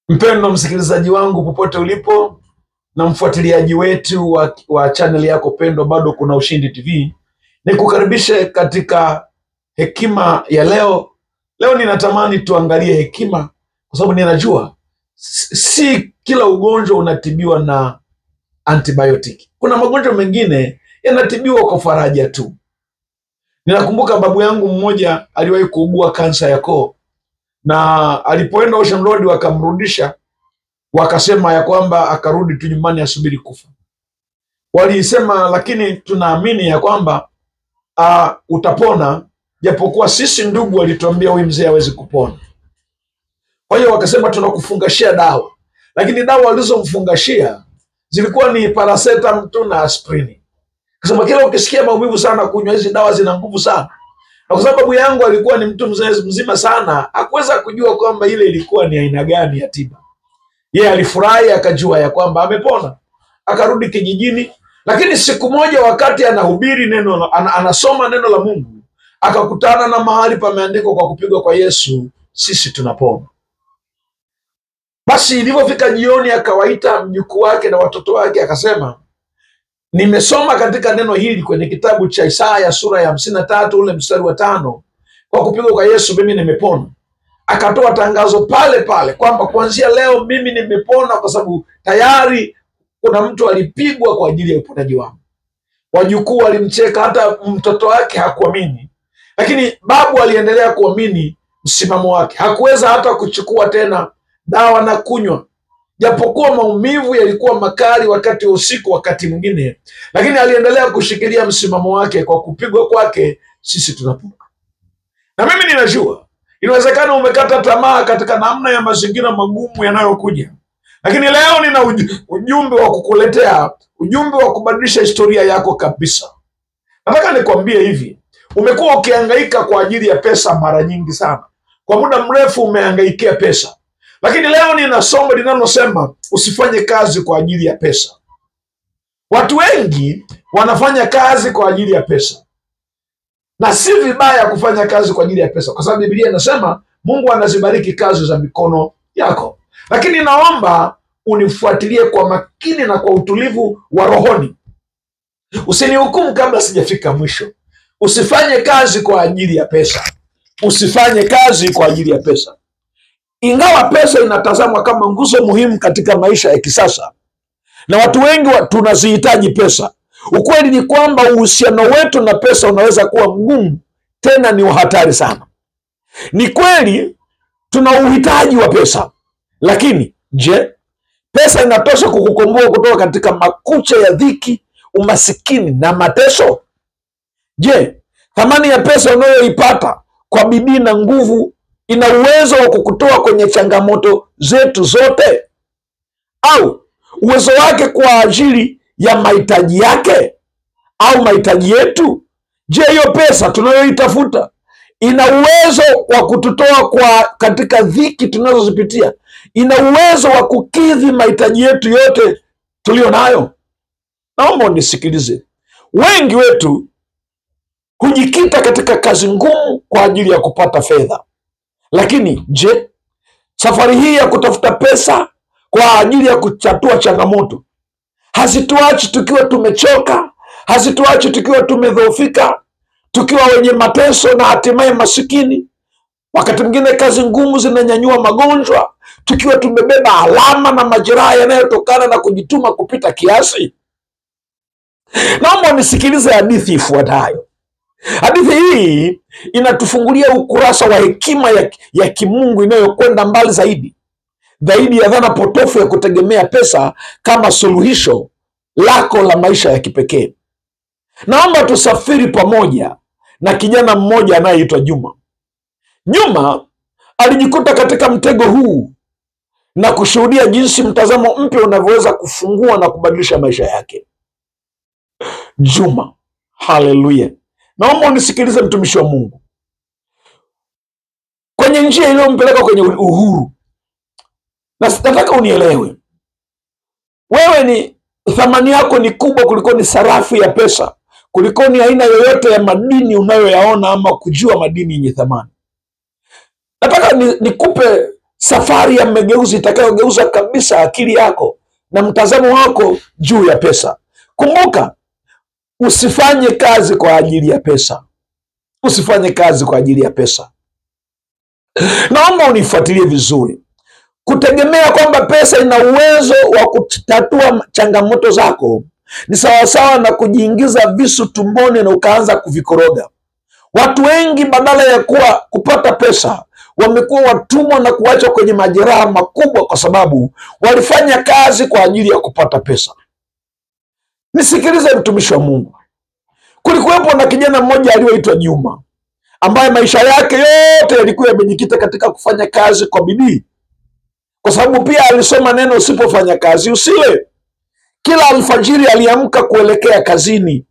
Mpendwa msikilizaji wangu popote ulipo na mfuatiliaji wetu wa channel yako pendwa Bado Kuna Ushindi TV, nikukaribishe katika hekima ya leo. Leo ninatamani tuangalie hekima, kwa sababu ninajua si kila ugonjwa unatibiwa na antibiotiki. Kuna magonjwa mengine yanatibiwa kwa faraja tu. Ninakumbuka babu yangu mmoja aliwahi kuugua kansa ya koo, na alipoenda Ocean Road wakamrudisha, wakasema ya kwamba akarudi tu nyumbani asubiri kufa. Walisema lakini tunaamini ya kwamba utapona, japokuwa sisi ndugu walituambia huyu mzee hawezi kupona. Kwa hiyo wakasema tunakufungashia dawa, lakini dawa walizomfungashia zilikuwa ni paracetamol tu na aspirini. Kasema kila ukisikia maumivu sana kunywa hizi dawa, zina nguvu sana. Na kwa sababu yangu alikuwa ni mtu mzima sana, hakuweza kujua kwamba ile ilikuwa ni aina gani ya tiba. Yeye alifurahi akajua ya kwamba amepona, akarudi kijijini. Lakini siku moja wakati anahubiri anasoma neno la Mungu, akakutana na mahali pameandikwa kwa kupigwa kwa Yesu sisi tunapona. Basi ilipofika jioni, akawaita mjukuu wake na watoto wake, akasema, nimesoma katika neno hili kwenye kitabu cha Isaya sura ya 53 ule mstari wa 5, kwa kupigwa kwa Yesu mimi nimepona. Akatoa tangazo pale pale kwamba kuanzia leo mimi nimepona, kwa sababu tayari kuna mtu alipigwa kwa ajili ya uponaji wangu. Wajukuu walimcheka, hata mtoto wake hakuamini, lakini babu aliendelea kuamini msimamo wake. Hakuweza hata kuchukua tena dawa na kunywa, japokuwa maumivu yalikuwa makali wakati wa usiku, wakati mwingine, lakini aliendelea kushikilia msimamo wake. Kwa kupigwa kwake sisi tunapona. Na mimi ninajua inawezekana umekata tamaa katika namna ya mazingira magumu yanayokuja, lakini leo nina ujumbe wa kukuletea, ujumbe wa kubadilisha historia yako kabisa. Nataka nikwambie hivi, umekuwa ukihangaika kwa ajili ya pesa mara nyingi sana. Kwa muda mrefu umehangaikia pesa, lakini leo nina somo linalosema usifanye kazi kwa ajili ya pesa. Watu wengi wanafanya kazi kwa ajili ya pesa, na si vibaya kufanya kazi kwa ajili ya pesa, kwa sababu Biblia inasema Mungu anazibariki kazi za mikono yako. Lakini naomba unifuatilie kwa makini na kwa utulivu wa rohoni. Usinihukumu kabla sijafika mwisho. Usifanye kazi kwa ajili ya pesa. Usifanye kazi kwa ajili ya pesa. Ingawa pesa inatazamwa kama nguzo muhimu katika maisha ya kisasa, na watu wengi tunazihitaji pesa, ukweli ni kwamba uhusiano wetu na pesa unaweza kuwa mgumu, tena ni hatari sana. Ni kweli tuna uhitaji wa pesa, lakini je, pesa inatosha kukukomboa kutoka katika makucha ya dhiki, umasikini na mateso? Je, thamani ya pesa unayoipata kwa bidii na nguvu ina uwezo wa kukutoa kwenye changamoto zetu zote? Au uwezo wake kwa ajili ya mahitaji yake au mahitaji yetu? Je, hiyo pesa tunayoitafuta ina uwezo wa kututoa katika dhiki tunazozipitia? Ina uwezo wa kukidhi mahitaji yetu yote tulio nayo? Naomba unisikilize. Wengi wetu hujikita katika kazi ngumu kwa ajili ya kupata fedha. Lakini je, safari hii ya kutafuta pesa kwa ajili ya kuchatua changamoto hazituachi tukiwa tumechoka, hazituachi tukiwa tumedhoofika, tukiwa wenye mateso na hatimaye masikini? Wakati mwingine kazi ngumu zinanyanyua magonjwa, tukiwa tumebeba alama na majeraha yanayotokana na kujituma kupita kiasi. Naomba nisikilize hadithi ifuatayo. Hadithi hii inatufungulia ukurasa wa hekima ya kimungu inayokwenda mbali zaidi ya dhana potofu ya kutegemea pesa kama suluhisho lako la maisha ya kipekee. Naomba tusafiri pamoja na kijana mmoja anayeitwa Juma. Juma alijikuta katika mtego huu na kushuhudia jinsi mtazamo mpya unavyoweza kufungua na kubadilisha maisha yake. Juma, haleluya! Naomba unisikilize mtumishi wa Mungu. Kwenye njia iliyompeleka kwenye uhuru, na nataka unielewe, wewe ni thamani yako ni kubwa kuliko ni sarafu ya pesa, kuliko ni aina yoyote ya madini unayoyaona ama kujua madini yenye thamani. Nataka nikupe safari ya mageuzi itakayogeuza kabisa akili yako na mtazamo wako juu ya pesa. Kumbuka, usifanye kazi kwa ajili ya pesa. Usifanye kazi kwa ajili ya pesa. Naomba unifuatilie vizuri. Kutegemea kwamba pesa ina uwezo wa kutatua changamoto zako ni sawasawa na kujiingiza visu tumboni na ukaanza kuvikoroga. Watu wengi badala ya kupata pesa wamekuwa watumwa na kuachwa kwenye majeraha makubwa kwa sababu walifanya kazi kwa ajili ya kupata pesa. Nisikilize mtumishi wa Mungu. Kulikuwepo na kijana mmoja aliyeitwa Juma, ambaye maisha yake yote yalikuwa yamejikita katika kufanya kazi kwa bidii, kwa sababu pia alisoma neno, usipofanya kazi usile. Kila alfajiri aliamka kuelekea kazini.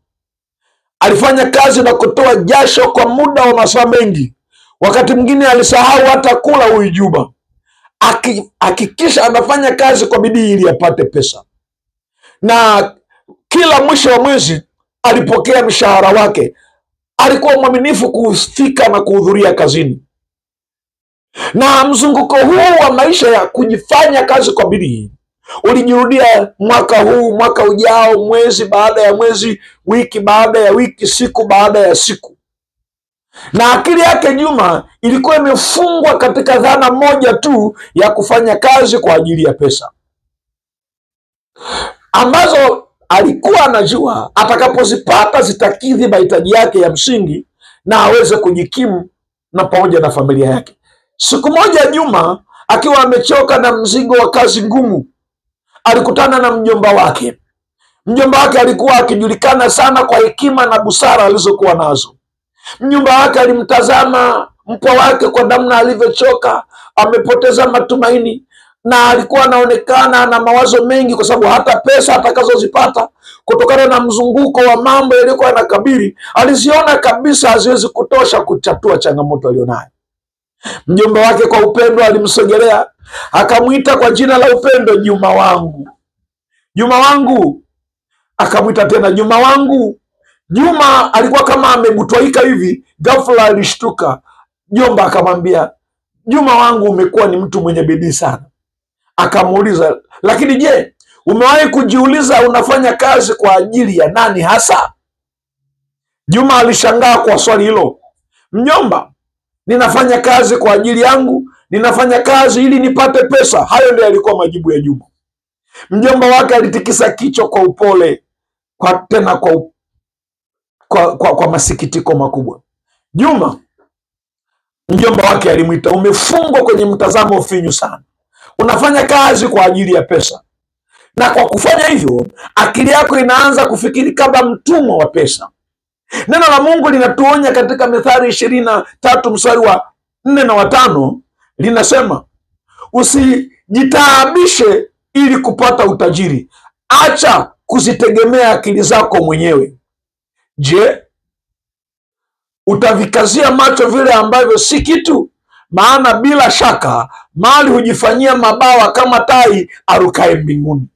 Alifanya kazi na kutoa jasho kwa muda wa masaa mengi. Wakati mwingine alisahau hata kula huyu Juma. Hakikisha anafanya kazi kwa bidii ili apate pesa. Na kila mwisho wa mwezi alipokea mshahara wake. Alikuwa mwaminifu kufika na kuhudhuria kazini. Na mzunguko huu wa maisha ya kujifanya kazi kwa bidii ulijirudia mwaka huu, mwaka ujao, mwezi baada ya mwezi, wiki baada ya wiki, siku baada ya siku. Na akili yake Juma ilikuwa imefungwa katika dhana moja tu ya kufanya kazi kwa ajili ya pesa, ambazo alikuwa anajua atakapozipata zitakidhi mahitaji yake ya msingi na aweze kujikimu na pamoja na familia yake. Siku moja Juma akiwa amechoka na mzigo wa kazi ngumu, alikutana na mjomba wake. Mjomba wake alikuwa akijulikana sana kwa hekima na busara alizokuwa nazo. Mjomba wake alimtazama mpwa wake kwa namna alivyochoka, amepoteza matumaini, na alikuwa anaonekana na mawazo mengi kwa sababu hata pesa atakazozipata kutokana na mzunguko wa mambo yaliyokuwa yanakabili, aliziona kabisa haziwezi kutosha kutatua changamoto alionayo. Mjomba wake kwa upendo alimsogelea, akamwita kwa jina la upendo, Juma wangu, Juma wangu. Akamwita tena, Juma wangu. Juma alikuwa kama amebutwaika hivi, ghafla alishtuka. Jomba akamwambia, Juma wangu, umekuwa ni mtu mwenye bidii sana. Akamuuliza, lakini je, umewahi kujiuliza unafanya kazi kwa ajili ya nani hasa? Juma alishangaa kwa swali hilo. Mjomba, ninafanya kazi kwa ajili yangu, ninafanya kazi ili nipate pesa. Hayo ndio yalikuwa majibu ya Juma. Mjomba wake alitikisa kichwa kwa upole, kwa masikitiko makubwa. Juma, mjomba wake alimwita, umefungwa kwenye mtazamo finyu sana. Unafanya kazi kwa ajili ya pesa, na kwa kufanya hivyo akili yako inaanza kufikiri kama mtumwa wa pesa. Neno la Mungu linatuonya katika Mithali 23 mstari wa 4 na 5, linasema, usijitaabishe ili kupata utajiri, acha kuzitegemea akili zako mwenyewe. Je, utavikazia macho vile ambavyo si kitu? Maana bila shaka mali hujifanyia mabawa kama tai arukaye mbinguni.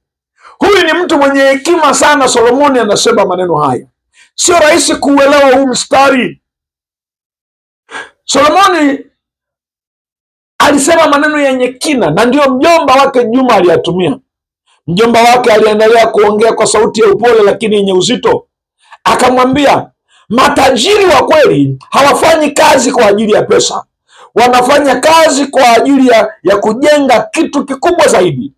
Huyu ni mtu mwenye hekima sana. Solomoni anasema maneno haya. Sio rahisi kuuelewa huu mstari. Solomoni alisema maneno yenye kina, na ndio mjomba wake Juma aliyatumia. Mjomba wake aliendelea kuongea kwa sauti ya upole lakini yenye uzito. Akamwambia, matajiri wa kweli hawafanyi kazi kwa ajili ya pesa. Wanafanya kazi kwa ajili ya kujenga kitu kikubwa zaidi,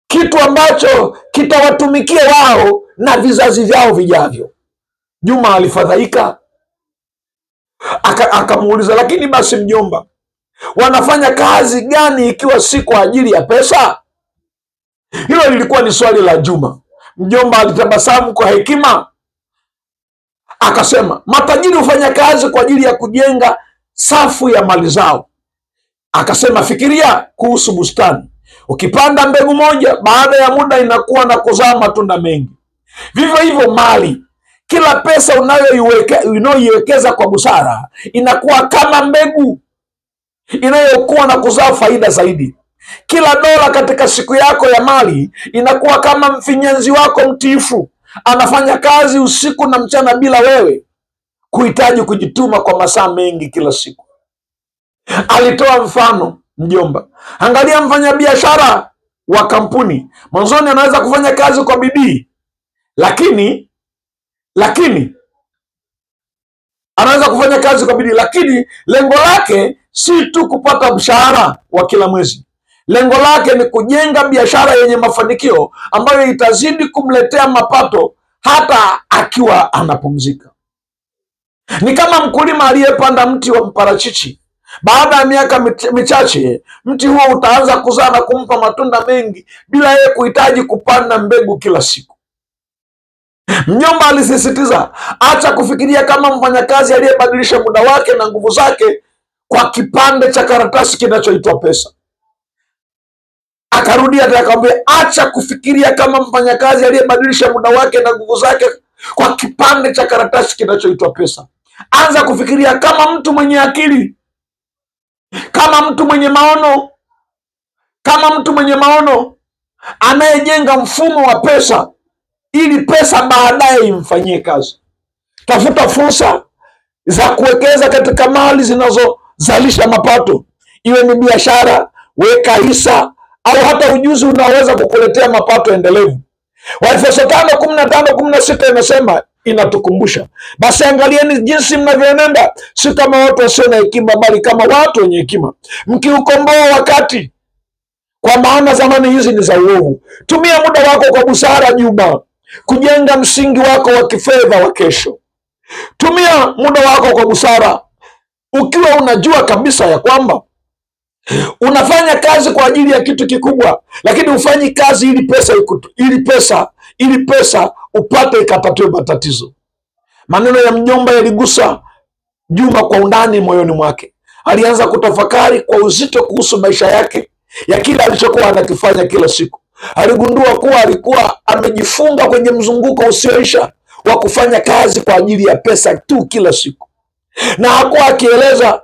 kitu ambacho kitawatumikia wao na vizazi vyao vijavyo. Juma alifadhaika, akamuuliza, lakini basi mjomba, wanafanya kazi gani ikiwa si kwa ajili ya pesa? Hilo lilikuwa ni swali la Juma. Mjomba alitabasamu kwa hekima, akasema, matajiri hufanya kazi kwa ajili ya kujenga safu ya mali zao. Akasema, fikiria kuhusu bustani. Ukipanda mbegu moja, baada ya muda inakuwa na kuzaa matunda mengi. Vivyo hivyo mali, kila pesa unayoiwekeza kwa busara inakuwa kama mbegu inayokuwa na kuzaa faida zaidi. Kila dola katika siku yako ya mali inakuwa kama mfinyanzi wako mtiifu, anafanya kazi usiku na mchana bila wewe kuhitaji kujituma kwa masaa mengi kila siku. Alitoa mfano mjomba. Angalia mfanyabiashara wa kampuni. Mwanzoni anaweza kufanya kazi kwa bidii, lakini anaweza kufanya kazi kwa bidii, lakini lengo lake si tu kupata mshahara wa kila mwezi. Lengo lake ni kujenga biashara yenye mafanikio ambayo itazidi kumletea mapato hata akiwa anapumzika. Ni kama mkulima aliyepanda mti wa mparachichi. Baada ya miaka michache, mti huo utaanza kuzaa na kumpa matunda mengi bila yeye kuhitaji kupanda mbegu kila siku. Mjomba alisisitiza, acha kufikiria kama mfanyakazi aliyebadilisha muda wake na nguvu zake kwa kipande cha karatasi kinachoitwa pesa. Akarudia tena akamwambia, acha kufikiria kama mfanyakazi aliyebadilisha muda wake na nguvu zake kwa kipande cha karatasi kinachoitwa pesa. Anza kufikiria kama mtu mwenye akili, kama mtu mwenye maono, kama mtu mwenye maono anayejenga mfumo wa pesa ili pesa baadaye imfanyie kazi. Tafuta fursa za kuwekeza katika mali zinazozalisha mapato, iwe ni biashara, weka hisa au hata ujuzi unaoweza kukuletea mapato endelevu. Waefeso 5:15-16 inasema, inatukumbusha, basi angalieni jinsi mnavyoenenda, si kama watu wasio na hekima, bali kama watu wenye hekima, mkiukomboa wakati, kwa maana zamani hizi ni za uovu. Tumia muda wako kwa busara Juma, kujenga msingi wako wa kifedha wa kesho. Tumia muda wako kwa busara, ukiwa unajua kabisa ya kwamba unafanya kazi kwa ajili ya kitu kikubwa, lakini ufanyi kazi ili pesa upate ikatatue matatizo. Maneno ya mjomba yaligusa Juma kwa undani moyoni mwake. Alianza kutafakari kwa uzito kuhusu maisha yake, ya kile alichokuwa anakifanya kila siku. Aligundua kuwa alikuwa amejifunga kwenye mzunguko usioisha wa kufanya kazi kwa ajili ya pesa tu kila siku, na hakuwa akieleza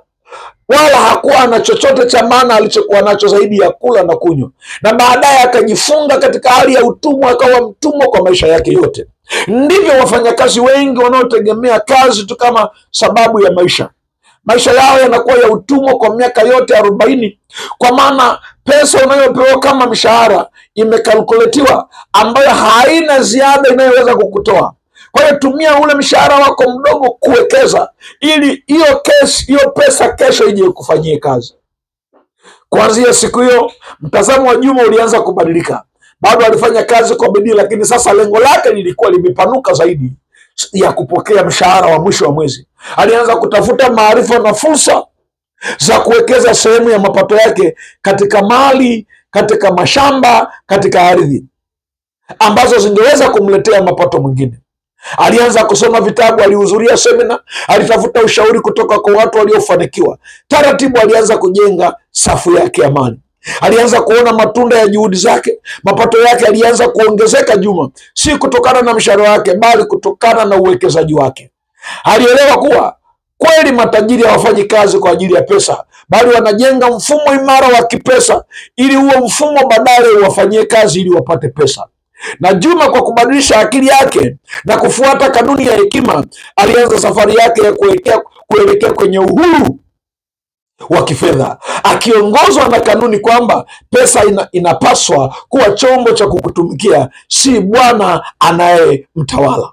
wala hakuwa na chochote cha maana alichokuwa nacho zaidi ya kula na kunywa. Na baadaye akajifunga katika hali ya utumwa, akawa mtumwa kwa maisha yake yote. Ndivyo wafanyakazi wengi wanaotegemea kazi tu kama sababu ya maisha yao yanakuwa ya utumwa kwa miaka yote 40, kwa maana pesa unayopewa kama mshahara imekalkuletiwa, ambayo haina ziada inayoweza kukutoa. Kwa hiyo tumia ule mshahara wako mdogo kuwekeza, ili hiyo pesa kesho ije kufanyie kazi. Kuanzia siku hiyo, mtazamo wa Juma ulianza kubadilika. Bado alifanya kazi kwa bidii, lakini sasa lengo lake lilikuwa limepanuka zaidi ya kupokea mshahara wa mwisho wa mwezi. Alianza kutafuta maarifa na fursa za kuwekeza sehemu ya mapato yake katika mali, katika mashamba, katika ardhi ambazo zingeweza kumletea mapato mwingine. Alianza kusoma vitabu, alihudhuria semina, alitafuta ushauri kutoka kwa watu waliofanikiwa. Taratibu alianza kujenga safu yake ya mali. Alianza kuona matunda ya juhudi zake. Mapato yake alianza kuongezeka Juma, si kutokana na mshahara wake, bali kutokana na uwekezaji wake. Alielewa kuwa kweli matajiri hawafanyi kazi kwa ajili ya pesa, bali wanajenga mfumo imara wa kipesa, ili huo mfumo baadaye uwafanyie kazi ili wapate pesa. Na Juma, kwa kubadilisha akili yake na kufuata kanuni ya hekima, alianza safari yake ya kuelekea kwenye uhuru wa kifedha, akiongozwa na kanuni kwamba pesa inapaswa kuwa chombo cha kukutumikia, si bwana anayemtawala.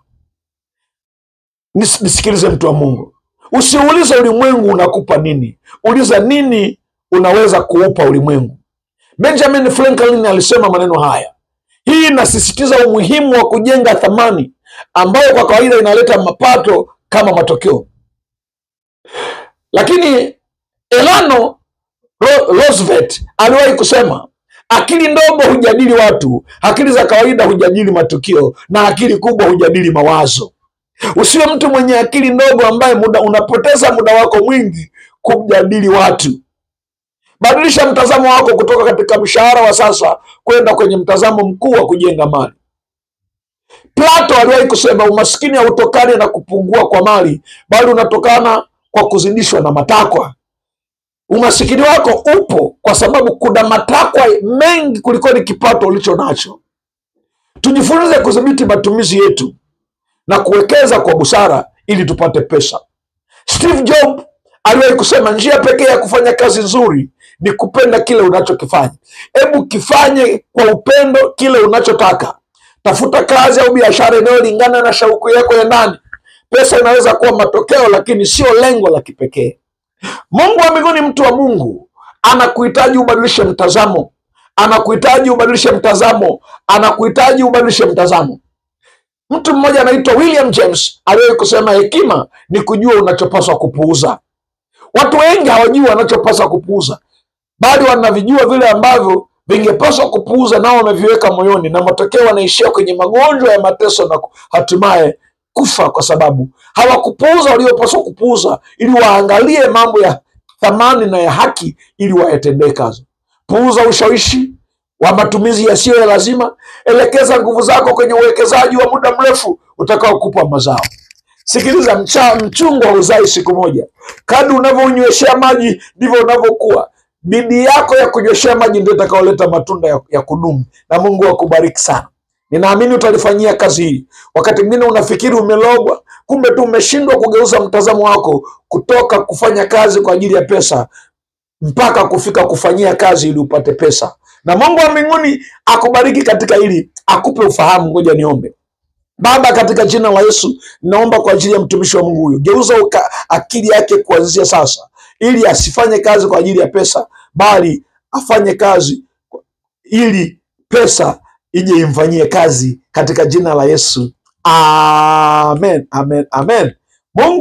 Nisikilize mtu wa Mungu, usiulize ulimwengu unakupa nini, uliza nini unaweza kuupa ulimwengu. Benjamin Franklin alisema maneno haya. Hii inasisitiza umuhimu wa kujenga thamani ambayo kwa kawaida inaleta mapato kama matokeo. Lakini Eleanor Roosevelt aliwahi kusema, akili ndogo hujadili watu, akili za kawaida hujadili matukio, na akili kubwa hujadili mawazo. Usiwe mtu mwenye akili ndogo ambaye unapoteza muda wako mwingi kujadili watu. Badilisha mtazamo wako kutoka katika mshahara wa sasa kwenda kwenye mtazamo mkuu wa kujenga mali. Plato aliwahi kusema, umaskini hautokani na kupungua kwa mali, bali unatokana kwa kuzidishwa na matakwa. Umasikini wako upo kwa sababu kuna matakwa mengi kuliko ni kipato ulicho nacho. Tujifunze kudhibiti matumizi yetu na kuwekeza kwa busara ili tupate pesa. Steve Jobs aliwahi kusema, njia pekee ya kufanya kazi nzuri ni kupenda kile unachokifanya. Hebu kifanye kwa upendo kile unachotaka. Tafuta kazi au biashara inayolingana na shauku yako ya ndani. Pesa inaweza kuwa matokeo, lakini sio lengo la kipekee. Mungu wa mbinguni, mtu wa Mungu, anakuhitaji ubadilishe mtazamo. Anakuhitaji ubadilishe mtazamo. Anakuhitaji ubadilishe mtazamo. Mtu mmoja anaitwa William James aliwahi kusema, hekima ni kujua unachopaswa kupuuza. Watu wengi hawajui wanachopaswa kupuuza, bali wanavijua vile ambavyo vingepaswa kupuuza, nao wameviweka moyoni, na matokeo wanaishia kwenye magonjwa ya mateso na hatimaye kufa, kwa sababu hawakupuuza waliopaswa kupuuza, ili waangalie mambo ya thamani na ya haki ili wayatendee kazi. Puuza ushawishi wa matumizi yasiyo ya lazima. Elekeza nguvu zako kwenye uwekezaji wa muda mrefu utakao kupa mazao. Sikiliza, mchungwa hauzai siku moja. Kadri unavyonyweshea maji ndivyo unavyokuwa. Bidii yako ya kunyweshea maji ndio itakaoleta matunda ya kudumu. Na Mungu akubariki sana. Ninaamini utalifanyia kazi hii. Wakati mwingine unafikiri umelogwa, kumbe tu umeshindwa kugeuza mtazamo wako kutoka kufanya kazi kwa ajili ya pesa mpaka kufika kufanyia kazi ili upate pesa. Na Mungu wa mbinguni akubariki katika hili, akupe ufahamu. Ngoja niombe. Baba, katika jina la Yesu, naomba kwa ajili ya mtumishi wa Mungu huyu. Geuza akili yake kuanzia sasa, ili asifanye kazi kwa ajili ya pesa, bali afanye kazi ili pesa ije imfanyie kazi, katika jina la Yesu. Amen, amen, amen. Mungu